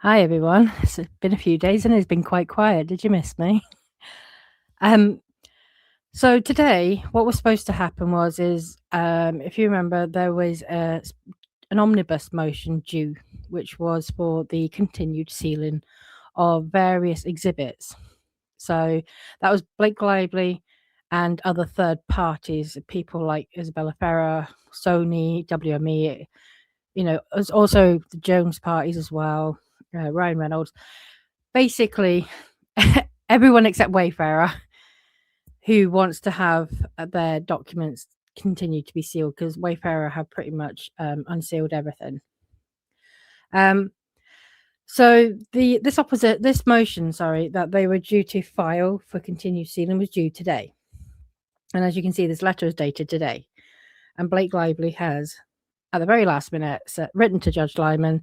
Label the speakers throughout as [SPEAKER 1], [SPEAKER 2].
[SPEAKER 1] Hi everyone. It's been a few days and it's been quite quiet. Did you miss me? Um, so today, what was supposed to happen if you remember, there was an omnibus motion due, which was for the continued sealing of various exhibits. So that was Blake Lively and other third parties, people like Isabella Ferrer, Sony, WME. As also the Jones parties as well, Ryan Reynolds. Basically, everyone except Wayfarer who wants to have their documents continue to be sealed because Wayfarer have pretty much unsealed everything. So this motion, that they were due to file for continued sealing was due today, and as you can see, this letter is dated today, and Blake Lively has, at the very last minute, written to Judge Lyman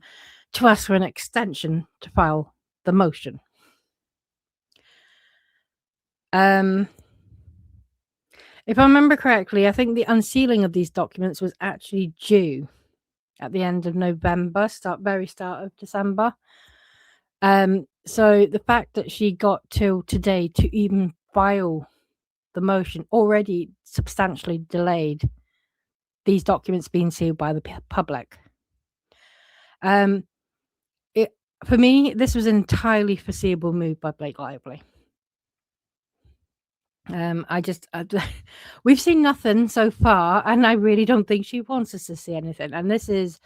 [SPEAKER 1] to ask for an extension to file the motion. If I remember correctly, I think the unsealing of these documents was actually due at the end of November, very start of December. So the fact that she got till today to even file the motion already substantially delayed these documents being sealed by the public. For me, this was an entirely foreseeable move by Blake Lively. We've seen nothing so far, and I really don't think she wants us to see anything. And this is,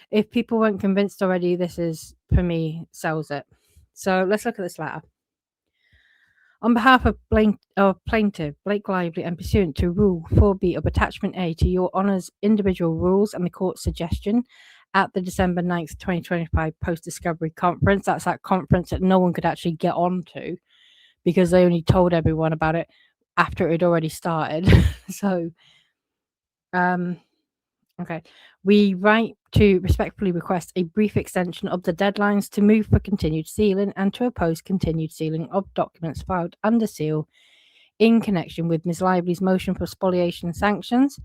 [SPEAKER 1] if people weren't convinced already, this is, for me, sells it. So let's look at this letter. On behalf of plaintiff Blake Lively and pursuant to Rule 4B of Attachment A to Your Honour's individual rules and the court's suggestion at the December 9th, 2025 post-discovery conference, that's that conference that no one could actually get onto because they only told everyone about it after it had already started. So, okay. We write to respectfully request a brief extension of the deadlines to move for continued sealing and to oppose continued sealing of documents filed under seal in connection with Ms. Lively's motion for spoliation sanctions,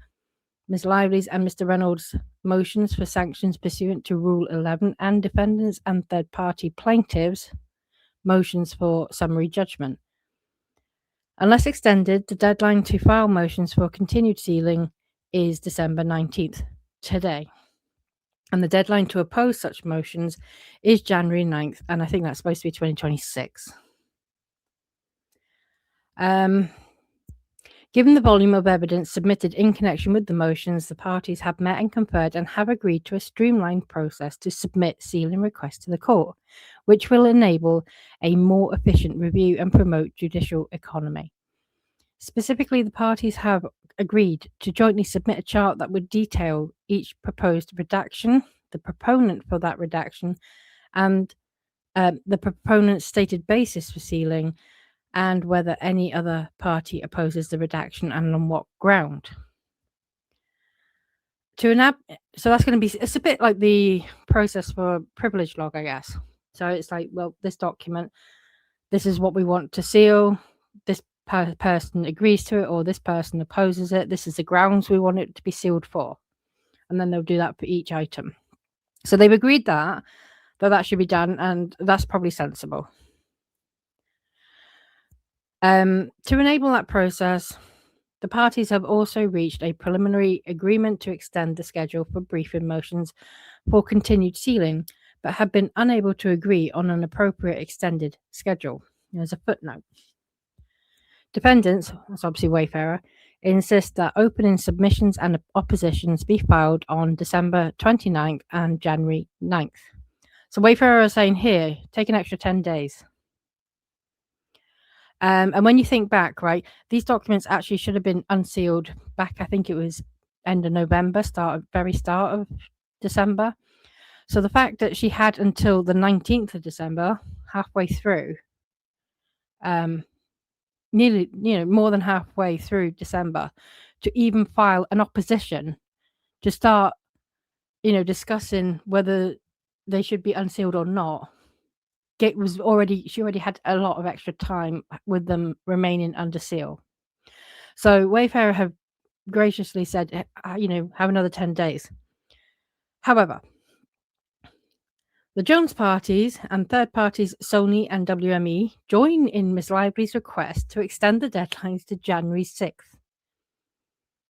[SPEAKER 1] Ms. Lively's and Mr. Reynolds' motions for sanctions pursuant to Rule 11, and defendants and third-party plaintiffs' motions for summary judgment. Unless extended, the deadline to file motions for continued sealing is December 19th, today. And the deadline to oppose such motions is January 9th, and I think that's supposed to be 2026. Given the volume of evidence submitted in connection with the motions, the parties have met and conferred and have agreed to a streamlined process to submit sealing requests to the court, which will enable a more efficient review and promote judicial economy. Specifically, the parties have agreed to jointly submit a chart that would detail each proposed redaction, the proponent for that redaction, and the proponent's stated basis for sealing, and whether any other party opposes the redaction and on what ground. So that's going to be, it's a bit like the process for privilege log, I guess. So it's like, well, this document, this is what we want to seal. This person agrees to it, or this person opposes it. This is the grounds we want it to be sealed for. And then they'll do that for each item. So they've agreed that should be done, and that's probably sensible. To enable that process, the parties have also reached a preliminary agreement to extend the schedule for briefing motions for continued sealing, but have been unable to agree on an appropriate extended schedule. There's a footnote. Defendants, that's obviously Wayfarer, insist that opening submissions and oppositions be filed on December 29th and January 9th. So Wayfarer are saying here, take an extra 10 days. And when you think back, right, these documents actually should have been unsealed back, I think it was end of November, very start of December. So the fact that she had until the 19th of December, halfway through, nearly, more than halfway through December, to even file an opposition to start, discussing whether they should be unsealed or not. She already had a lot of extra time with them remaining under seal. So Wayfarer have graciously said, have another 10 days. However, The Jones parties and third parties Sony and WME join in Ms. Lively's request to extend the deadlines to January 6th.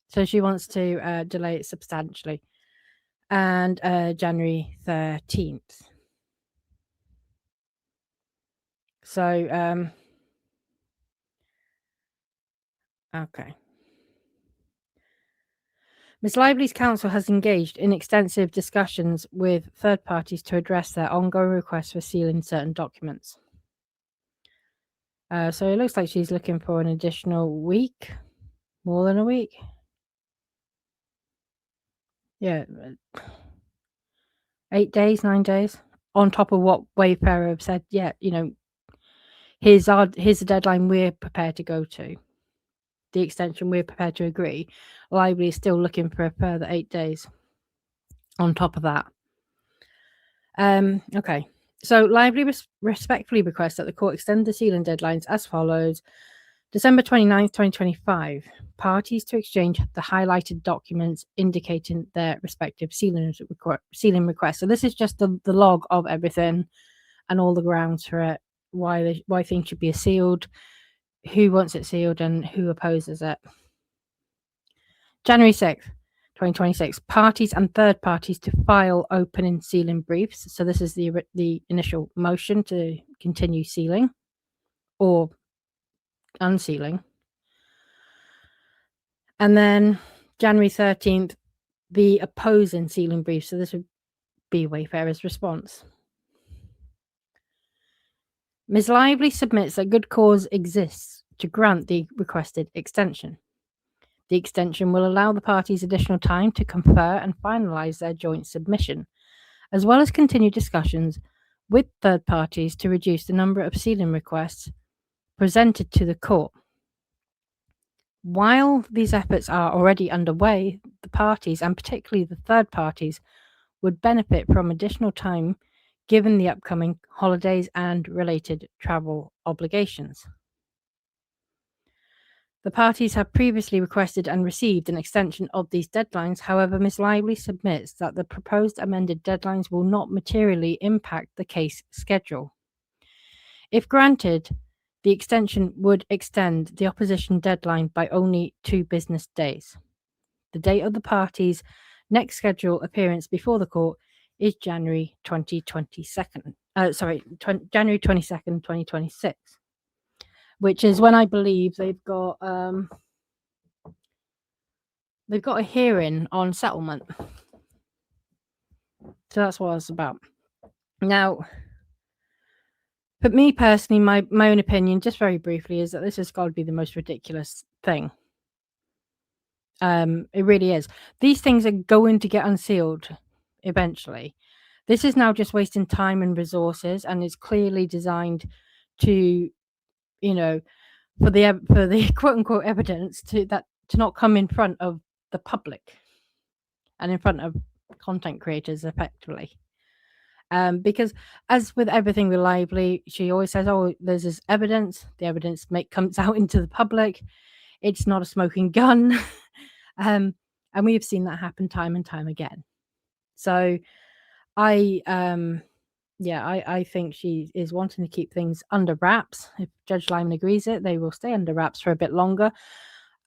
[SPEAKER 1] So she wants to delay it substantially. And January 13th. So, okay. Ms. Lively's counsel has engaged in extensive discussions with third parties to address their ongoing requests for sealing certain documents. So it looks like she's looking for an additional week, more than a week. Yeah, 8 days, 9 days, on top of what Wayfarer have said. Yeah, here's the deadline we're prepared to go to. The extension we're prepared to agree. Lively is still looking for a further 8 days on top of that. Okay. So Lively respectfully requests that the court extend the sealing deadlines as follows. December 29th, 2025. Parties to exchange the highlighted documents indicating their respective sealing requests. So this is just the log of everything and all the grounds for it, why things should be sealed, who wants it sealed, and who opposes it. January 6th. 2026, parties and third parties to file open and sealing briefs. So this is the initial motion to continue sealing or unsealing. And then January 13th, the opposing sealing brief. So this would be Wayfarer's response. Ms. Lively submits that good cause exists to grant the requested extension. The extension will allow the parties additional time to confer and finalise their joint submission, as well as continue discussions with third parties to reduce the number of sealing requests presented to the court. While these efforts are already underway, the parties, and particularly the third parties, would benefit from additional time given the upcoming holidays and related travel obligations. The parties have previously requested and received an extension of these deadlines. However, Ms. Lively submits that the proposed amended deadlines will not materially impact the case schedule. If granted, the extension would extend the opposition deadline by only 2 business days. The date of the parties' next scheduled appearance before the court is January 22nd, January 22nd, 2026. Which is when I believe they've got a hearing on settlement. So that's what it's about. Now, for me personally, my own opinion, just very briefly, is that this has got to be the most ridiculous thing. It really is. These things are going to get unsealed eventually. This is now just wasting time and resources, and is clearly designed to, for the quote unquote evidence to not come in front of the public and in front of content creators effectively. Because as with everything with Lively, she always says, "Oh, there's this evidence. The evidence comes out into the public. It's not a smoking gun," and we have seen that happen time and time again. So, I think she is wanting to keep things under wraps. If Judge Lyman agrees it, they will stay under wraps for a bit longer.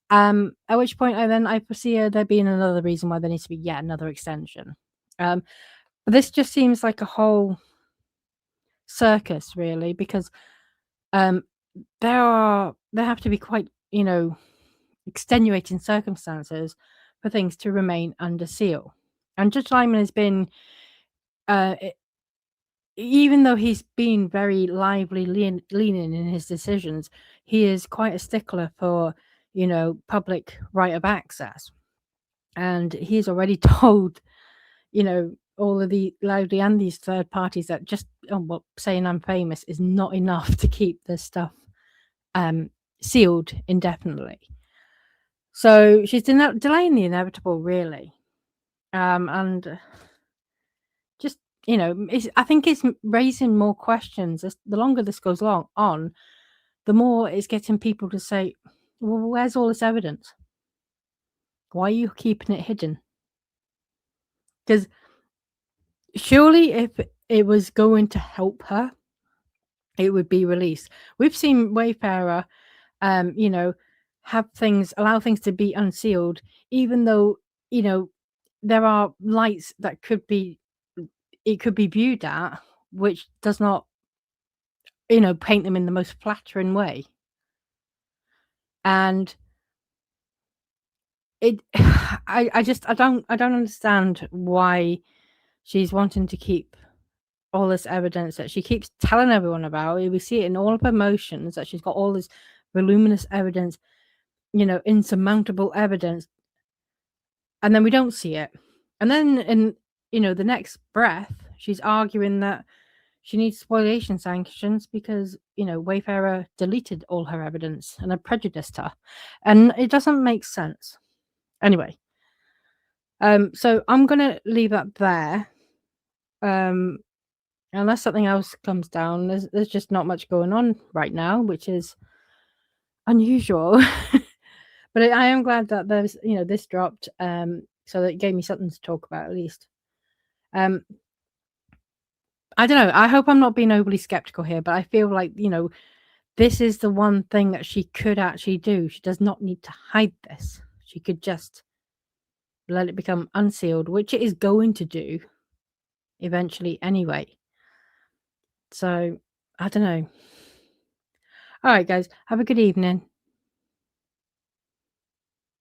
[SPEAKER 1] At which point I foresee there being another reason why there needs to be yet another extension. But this just seems like a whole circus, really, because there have to be quite, extenuating circumstances for things to remain under seal. And Judge Lyman has been, even though he's been very lively leaning in his decisions, he is quite a stickler for, public right of access. And he's already told, all of the Lively and these third parties that just saying I'm famous is not enough to keep this stuff sealed indefinitely. So she's delaying the inevitable, really. And just, I think it's raising more questions. The longer this goes on, the more it's getting people to say, well, where's all this evidence? Why are you keeping it hidden? Because surely it was going to help her, it would be released. We've seen Wayfarer, you know, allow things to be unsealed, even though, you know, there are lights that it could be viewed at, which does not, paint them in the most flattering way. And it, I don't understand why she's wanting to keep all this evidence that she keeps telling everyone about. We see it in all of her motions that she's got all this voluminous evidence, insurmountable evidence, and then we don't see it. And then in the next breath, she's arguing that she needs spoliation sanctions because Wayfarer deleted all her evidence and had prejudiced her, and it doesn't make sense. Anyway, so I'm gonna leave that there. Unless something else comes down, there's just not much going on right now, which is unusual. But I am glad that there's this dropped, so that it gave me something to talk about at least. I don't know. I hope I'm not being overly skeptical here, but I feel like this is the one thing that she could actually do. She does not need to hide this. She could just let it become unsealed, which it is going to do eventually anyway. So, I don't know. All right, guys, have a good evening.